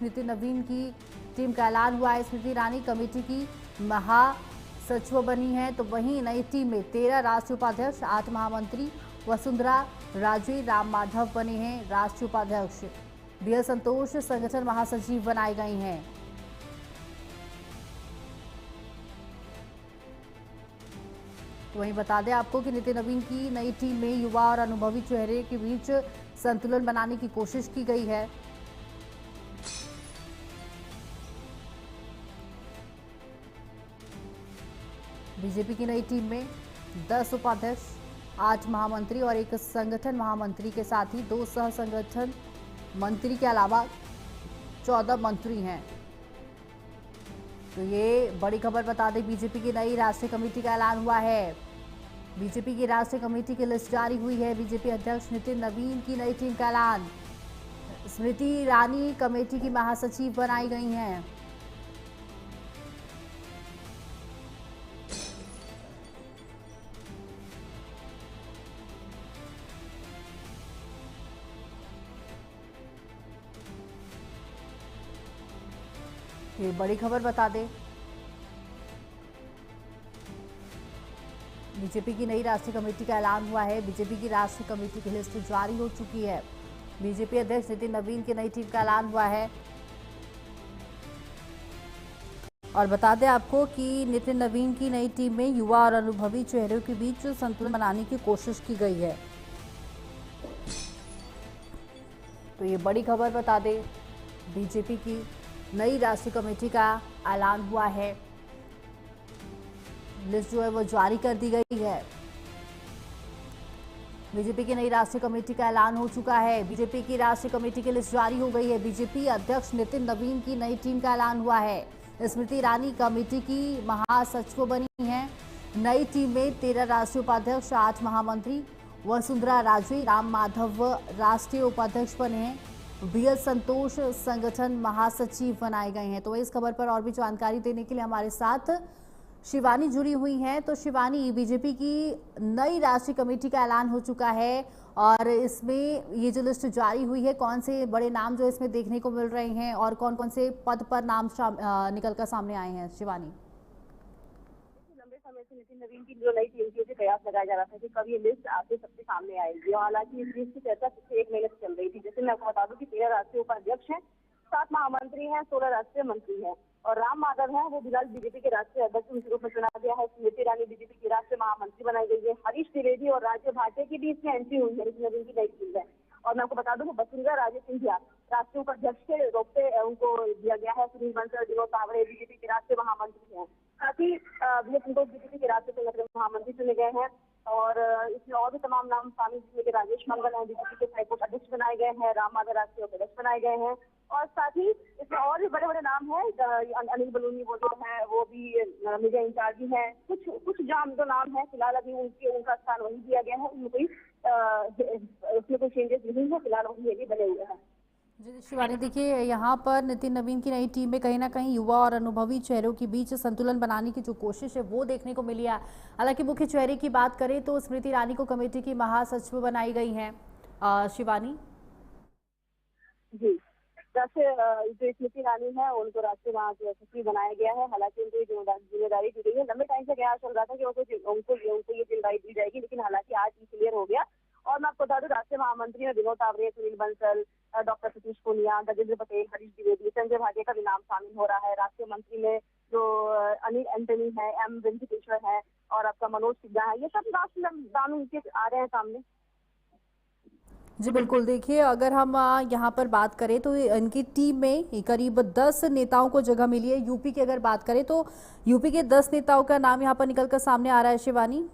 नितिन नवीन की टीम का ऐलान हुआ है। स्मृति ईरानी कमेटी की महासचिव बनी है, तो वहीं नई टीम में 13 राष्ट्रीय उपाध्यक्ष, 8 महामंत्री, वसुंधरा राजे, राम माधव बने हैं राष्ट्रीय उपाध्यक्ष। बीएल संतोष संगठन महासचिव बनाई गई हैं। तो वहीं बता दें आपको कि नितिन नवीन की नई टीम में युवा और अनुभवी चेहरे के बीच संतुलन बनाने की कोशिश की गई है। बीजेपी की नई टीम में 10 उपाध्यक्ष, 8 महामंत्री और एक संगठन महामंत्री के साथ ही 2 सह संगठन मंत्री के अलावा 14 मंत्री हैं। तो ये बड़ी खबर बता दें, बीजेपी की नई राष्ट्रीय कमेटी का ऐलान हुआ है। बीजेपी की राष्ट्रीय कमेटी की लिस्ट जारी हुई है। बीजेपी अध्यक्ष नितिन नवीन की नई टीम का ऐलान। स्मृति ईरानी कमेटी की महासचिव बनाई गई हैं। ये बड़ी खबर बता दें, बीजेपी की नई राष्ट्रीय कमेटी का ऐलान हुआ है। बीजेपी की राष्ट्रीय कमेटी की लिस्ट जारी हो चुकी है। बीजेपी अध्यक्ष नितिन नवीन की नई टीम का ऐलान हुआ है। और बता दें आपको कि नितिन नवीन की नई टीम में युवा और अनुभवी चेहरों के बीच संतुलन बनाने की कोशिश की गई है। तो ये बड़ी खबर बता दें, बीजेपी की नई राष्ट्रीय कमेटी का ऐलान हुआ है। लिस्ट जो है वो जारी कर दी गई है। बीजेपी की नई राष्ट्रीय कमेटी का ऐलान हो चुका है। बीजेपी की राष्ट्रीय कमेटी की लिस्ट जारी हो गई है। बीजेपी अध्यक्ष नितिन नवीन की नई टीम का ऐलान हुआ है। स्मृति ईरानी कमेटी की महासचिव बनी है। नई टीम में 13 राष्ट्रीय उपाध्यक्ष, 8 महामंत्री, वसुंधरा राजे, राम माधव राष्ट्रीय उपाध्यक्ष बने हैं। बीएल संतोष संगठन महासचिव बनाए गए हैं। तो इस खबर पर और भी जानकारी देने के लिए हमारे साथ शिवानी जुड़ी हुई हैं। तो शिवानी, बीजेपी की नई राष्ट्रीय कमेटी का ऐलान हो चुका है और इसमें ये जो लिस्ट जारी हुई है, कौन से बड़े नाम जो इसमें देखने को मिल रहे हैं और कौन कौन से पद पर नाम निकलकर सामने आए हैं? शिवानी, लंबे समय से नितिन नवीन की जो नई टीम की उसे कयास लगाया जा रहा था कि कब ये लिस्ट आपके सबके सामने आएगी। और हालांकि इस लिस्ट की चर्चा पिछले 1 महीने से चल रही थी। जैसे मैं आपको बता दूं कि 13 राष्ट्रीय उपाध्यक्ष हैं, 7 महामंत्री हैं, 16 राष्ट्रीय मंत्री हैं और राम माधव हैं, वो फिलहाल बीजेपी के राष्ट्रीय अध्यक्ष के रूप में चुना गया है। स्मृति ईरानी बीजेपी की राष्ट्रीय महामंत्री बनाई गई है। हरीश द्विवेदी और राज्य भाटिया की भी इसमें एंट्री हुई है नितिन नवीन की नई टीम में। और मैं आपको बता दूं कि वसुंधरा राजे सिंधिया राष्ट्रीय उपाध्यक्ष के रूप से उनको दिया गया है। सुनील बंसल, विनोद तावड़े बीजेपी के राष्ट्रीय महामंत्री हैं। साथ ही बीएल संतोष बीजेपी के राष्ट्रीय संगठन महामंत्री चुने गए हैं। और इसमें और भी तमाम नाम शामिल, जिसमें के राजेश मंगल हैं, बीजेपी के हाईकोर्ट अध्यक्ष बनाए गए हैं। राम माधव राष्ट्रीय उपाध्यक्ष बनाए गए हैं। और साथ ही इसमें और भी बड़े बड़े नाम हैं। अनिल बलूनी वो जो है वो भी मीडिया इंचार्ज भी हैं। कुछ जो नाम है फिलहाल अभी उनका स्थान वही दिया गया है। उसमें कोई चेंजेस नहीं है, फिलहाल वही भी बने हुए हैं। जी शिवानी, देखिए यहाँ पर नितिन नवीन की नई टीम में कहीं ना कहीं युवा और अनुभवी चेहरों के बीच संतुलन बनाने की जो कोशिश है वो देखने को मिली है। हालांकि मुख्य चेहरे की बात करें तो स्मृति ईरानी को कमेटी की महासचिव बनाई गई हैं। शिवानी जी, राष्ट्रीय जो स्मृति ईरानी है उनको राष्ट्रीय महासचिव बनाया गया है। हालांकि उनको जिम्मेदारी दी गई है। लंबे टाइम से क्या चल रहा था कि उनको ये जिम्मेदारी दी जाएगी, लेकिन हालांकि आज ये क्लियर हो गया। और मैं आपको बता दूं, राष्ट्रीय महामंत्री में विनोद तावड़े, सुनील बंसल, डॉक्टर सतीश पूनिया, गजेंद्र पटेल, हरीश द्विवेदी, संजय भाटिया का भी नाम शामिल हो रहा है। राष्ट्रीय मंत्री में जो अनिल एंटनी है, एम वेंकटेश्वर है और आपका मनोज सिन्हा है, ये सब राष्ट्रीय नाम उनके आ रहे हैं सामने। जी बिल्कुल, देखिए अगर हम यहाँ पर बात करें तो इनकी टीम में करीब 10 नेताओं को जगह मिली है। यूपी की अगर बात करें तो यूपी के 10 नेताओं का नाम यहाँ पर निकलकर सामने आ रहा है। शिवानी,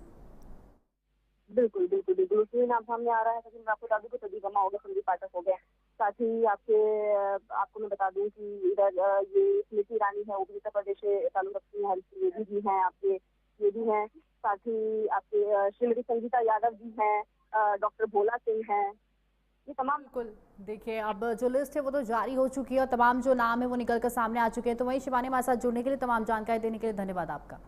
बिल्कुल बिल्कुल बिल्कुल उसमें नाम सामने आ रहा है। लेकिन मैं आपको बता दूं कि प्रदीप गमा हो गया, संदीप पाठक हो गया। साथ ही आपको मैं बता दूं कि इधर ये स्मृति ईरानी है, वो भी उत्तर प्रदेश से ताल्लुक रखती है। हरीश द्विवेदी भी हैं आपके, ये भी हैं। साथ ही आपके श्रीमती संगीता यादव जी हैं, डॉक्टर भोला सिंह हैं, ये तमाम। बिल्कुल, देखिए अब जो लिस्ट है वो तो जारी हो चुकी है और तमाम जो नाम है वो निकलकर सामने आ चुके हैं। तो वहीं शिवानी हमारे साथ जुड़ने के लिए, तमाम जानकारी देने के लिए धन्यवाद आपका।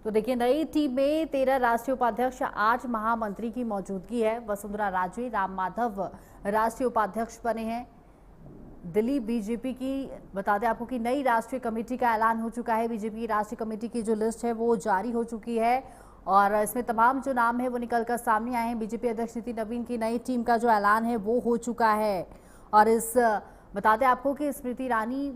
तो तो देखिए, नई टीम में 13 राष्ट्रीय उपाध्यक्ष, 8 महामंत्री की मौजूदगी है। वसुंधरा राजे, राम माधव राष्ट्रीय उपाध्यक्ष बने हैं। दिल्ली बीजेपी की बता दें आपको कि नई राष्ट्रीय कमेटी का ऐलान हो चुका है। बीजेपी की राष्ट्रीय कमेटी की जो लिस्ट है वो जारी हो चुकी है और इसमें तमाम जो नाम है वो निकलकर सामने आए हैं। बीजेपी अध्यक्ष नितिन नवीन की नई टीम का जो ऐलान है वो हो चुका है। और बता दें आपको कि स्मृति ईरानी,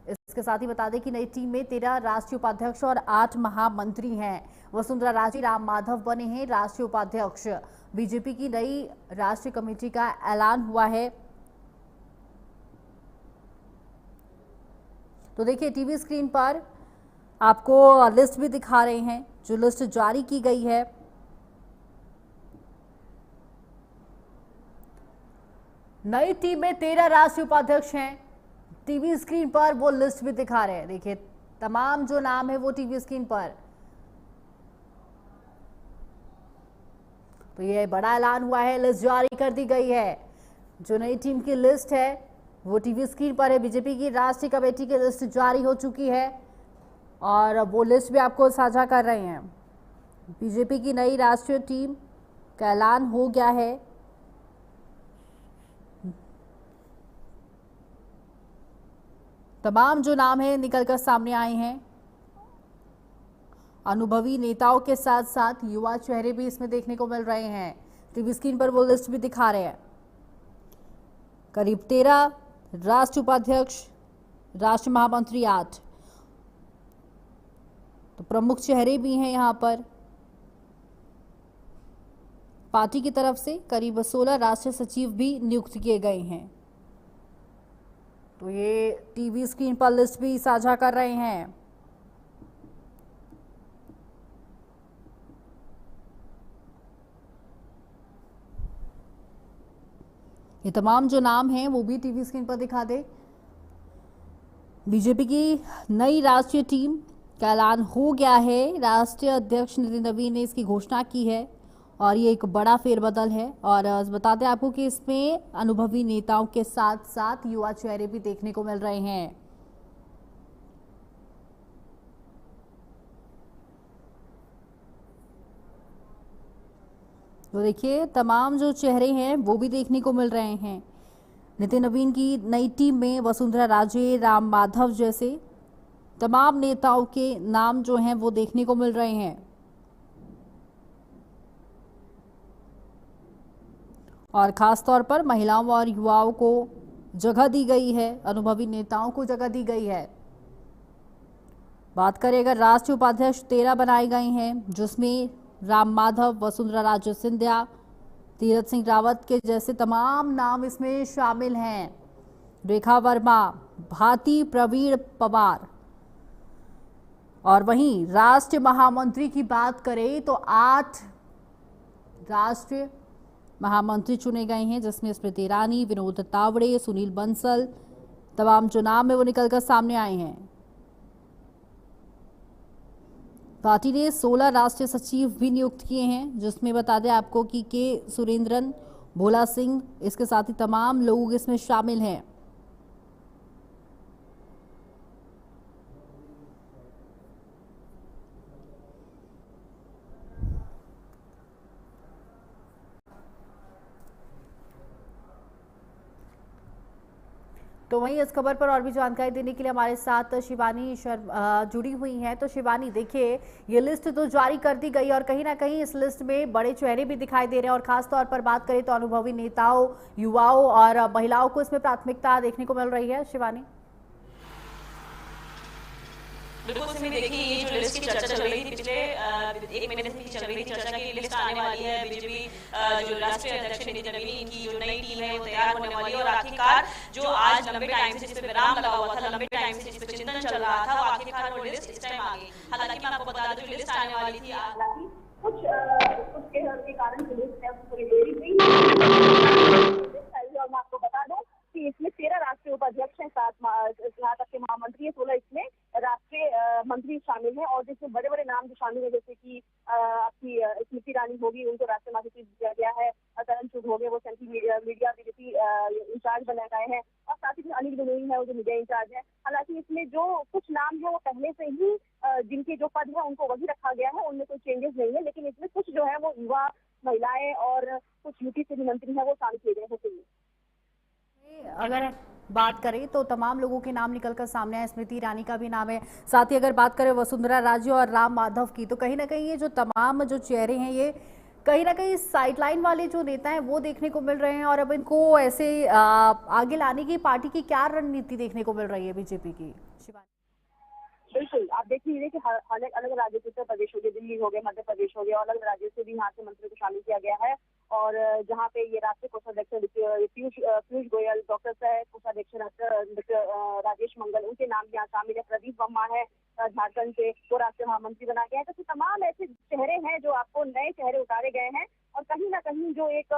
इसके साथ ही बता दें कि नई टीम में 13 राष्ट्रीय उपाध्यक्ष और 8 महामंत्री हैं। वसुंधरा राजे, राम माधव बने हैं राष्ट्रीय उपाध्यक्ष। बीजेपी की नई राष्ट्रीय कमेटी का ऐलान हुआ है। तो देखिए, टीवी स्क्रीन पर आपको लिस्ट भी दिखा रहे हैं, जो लिस्ट जारी की गई है। नई टीम में 13 राष्ट्रीय उपाध्यक्ष हैं। टीवी स्क्रीन पर वो लिस्ट भी दिखा रहे हैं। देखिए, तमाम जो नाम है वो टीवी स्क्रीन पर। तो ये बड़ा ऐलान हुआ है, लिस्ट जारी कर दी गई है। जो नई टीम की लिस्ट है वो टीवी स्क्रीन पर है। बीजेपी की राष्ट्रीय कमेटी की लिस्ट जारी हो चुकी है और वो लिस्ट भी आपको साझा कर रहे हैं। बीजेपी की नई राष्ट्रीय टीम का ऐलान हो गया है। तमाम जो नाम है निकलकर सामने आए हैं। अनुभवी नेताओं के साथ साथ युवा चेहरे भी इसमें देखने को मिल रहे हैं। टीवी स्क्रीन पर वो लिस्ट भी दिखा रहे हैं। करीब 13 राष्ट्रीय उपाध्यक्ष, राष्ट्रीय महामंत्री 8। तो प्रमुख चेहरे भी हैं यहां पर। पार्टी की तरफ से करीब 16 राष्ट्रीय सचिव भी नियुक्त किए गए हैं। तो ये टीवी स्क्रीन पर लिस्ट भी साझा कर रहे हैं। ये तमाम जो नाम हैं वो भी टीवी स्क्रीन पर दिखा दे। बीजेपी की नई राष्ट्रीय टीम का ऐलान हो गया है। राष्ट्रीय अध्यक्ष नितिन नवीन ने इसकी घोषणा की है और ये एक बड़ा फेरबदल है। और बता दें आपको कि इसमें अनुभवी नेताओं के साथ साथ युवा चेहरे भी देखने को मिल रहे हैं। तो देखिए, तमाम जो चेहरे हैं वो भी देखने को मिल रहे हैं। नितिन नवीन की नई टीम में वसुंधरा राजे, राम माधव जैसे तमाम नेताओं के नाम जो हैं वो देखने को मिल रहे हैं। और खास तौर पर महिलाओं और युवाओं को जगह दी गई है, अनुभवी नेताओं को जगह दी गई है। बात करें अगर राष्ट्रीय उपाध्यक्ष 13 बनाए गए हैं, जिसमें राम माधव, वसुंधरा राजे सिंधिया, तीरथ सिंह रावत के जैसे तमाम नाम इसमें शामिल हैं। रेखा वर्मा, भाती प्रवीण पवार। और वहीं राष्ट्रीय महामंत्री की बात करें तो 8 राष्ट्रीय महामंत्री चुने गए हैं, जिसमें स्मृति ईरानी, विनोद तावड़े, सुनील बंसल, तमाम जो नाम है वो निकलकर सामने आए हैं। पार्टी ने 16 राष्ट्रीय सचिव भी नियुक्त किए हैं, जिसमें बता दें आपको कि के सुरेंद्रन, भोला सिंह, इसके साथ ही तमाम लोग इसमें शामिल हैं। तो वहीं इस खबर पर और भी जानकारी देने के लिए हमारे साथ शिवानी जुड़ी हुई हैं। तो शिवानी, देखिए, ये लिस्ट तो जारी कर दी गई और कहीं ना कहीं इस लिस्ट में बड़े चेहरे भी दिखाई दे रहे हैं और खास तौर पर बात करें तो अनुभवी नेताओं, युवाओं और महिलाओं को इसमें प्राथमिकता देखने को मिल रही है। शिवानी, बिल्कुल सिमी, देखिए ये जो लिस्ट की चर्चा चल रही थी पिछले 1 महीने से चल रही थी चर्चा की लिस्ट आने वाली है। बीजेपी जो राष्ट्रीय अध्यक्ष नितिन नवीन की जो नई टीम है वो तैयार होने वाली है और आखिरकार जो आज लंबे टाइम से जिस पे विराम लगा हुआ था, लंबे टाइम से जिस पे चिंतन चल रहा था, वो आखिरकार वो लिस्ट इस टाइम आ गई। हालांकि मैं आपको बता दूं जो लिस्ट आने वाली थी, हालांकि कुछ के कारण जो लिस्ट है वो थोड़ी देरी हुई और मैं आपको बता दूं कि इसमें 13 राष्ट्रीय उपाध्यक्ष हैं, 7 यहाँ तक के महामंत्री है, 16 इसमें राष्ट्रीय मंत्री शामिल हैं और जिसमें बड़े बड़े नाम जो शामिल है, जैसे कि आपकी स्मृति ईरानी होगी, उनको राष्ट्रीय महासचिव दिया गया है। करण चुग हो गए, वो सेंट्रल मीडिया बीजेपी इंचार्ज बनाए गए हैं और साथ ही अनिल गोयल है वो जो मीडिया इंचार्ज है। हालांकि इसमें जो कुछ नाम है वो पहले से ही जिनके जो पद है उनको वही रखा गया है, उनमें कोई चेंजेस नहीं है। लेकिन इसमें कुछ जो है वो युवा, महिलाएं और कुछ यूपी से भी मंत्री है वो शामिल किए गए हैं। अगर बात करें तो तमाम लोगों के नाम निकलकर सामने आए, स्मृति ईरानी का भी नाम है। साथ ही अगर बात करें वसुंधरा राजे और राम माधव की, तो कहीं ना कहीं ये जो तमाम जो चेहरे हैं ये कहीं ना कहीं साइडलाइन वाले जो नेता हैं वो देखने को मिल रहे हैं। और अब इनको ऐसे आगे लाने की पार्टी की क्या रणनीति देखने को मिल रही है बीजेपी की? शिवानी, बिल्कुल, आप देख लीजिए कि अलग अलग राज्यों से, उत्तर प्रदेश हो गए, दिल्ली हो गए, मध्य प्रदेश हो गया, अलग अलग राज्यों से भी यहाँ से मंत्रियों को शामिल किया गया है। और जहाँ पे ये राष्ट्रीय कोषाध्यक्ष पीयूष गोयल, डॉक्टर सह कोषाध्यक्ष राजेश मंगल, उनके नाम यहाँ शामिल है। प्रदीप वर्मा है झारखंड से, वो राष्ट्रीय महामंत्री बना गया है। तो तमाम ऐसे चेहरे हैं जो आपको नए चेहरे उतारे गए हैं। और कहीं ना कहीं जो एक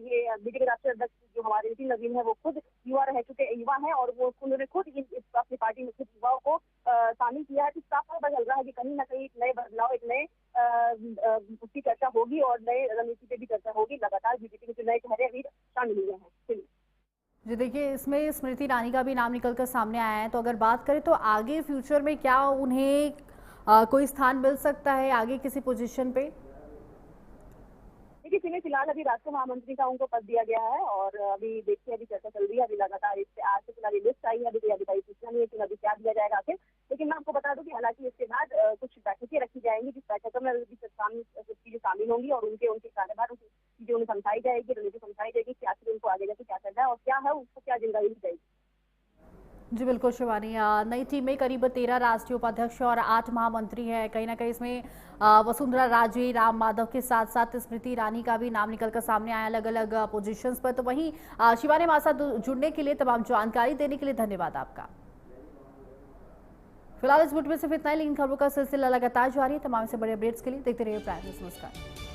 ये बीजेपी राष्ट्रीय अध्यक्ष जो हमारे नितिन नवीन है वो खुद युवा रह चुके युवा है, और वो उन्होंने खुद अपनी पार्टी में खुद युवाओं को शामिल किया है। तो साफ पता चल रहा है कि कहीं ना कहीं एक नए बदलाव, एक नए उसकी चर्चा होगी और नए रणनीति पे भी चर्चा होगी। लगातार बीजेपी के नए चेहरे अभी शामिल हुए हैं। जी देखिए, इसमें स्मृति ईरानी का भी नाम निकलकर सामने आया है। तो अगर बात करें तो आगे फ्यूचर में क्या उन्हें कोई स्थान मिल सकता है आगे किसी पोजीशन पे? देखिए, फिलहाल अभी राष्ट्रीय महामंत्री का उनको पद दिया गया है और अभी देखिए, अभी चर्चा चल रही है। अभी लगातार इस पे आज से फिलहाल लिस्ट आई है, अभी कोई अधिकारिक सूचना नहीं है कि अभी क्या दिया जाएगा आखिर। लेकिन मैं आपको बता दूं कि हालांकि इसके बाद कुछ बैठकें रखी जाएंगी, जिस बैठक में कुछ चीजें शामिल होंगी और उनके कार्यभार चीजें उन्हें समझाई जाएगी, रणनीति समझाई जाएगी कि आखिर उनको आगे जाकर क्या करना है और क्या है उसको क्या जिम्मेदारी दी जाएगी। जी बिल्कुल शिवानी, नई टीम में करीब 13 राष्ट्रीय उपाध्यक्ष और 8 महामंत्री हैं। कहीं ना कहीं इसमें वसुंधरा राजे, राम माधव के साथ साथ स्मृति ईरानी का भी नाम निकलकर सामने आया अलग अलग पोजीशंस पर। तो वहीं शिवानी, हमारे साथ जुड़ने के लिए, तमाम जानकारी देने के लिए धन्यवाद आपका। फिलहाल इस बुलेटिन में सिर्फ इतना ही, लेकिन खबरों का सिलसिला लगातार जारी है। तमाम से बड़े अपडेट्स के लिए देखते रहिए प्राइम न्यूज़। नमस्कार।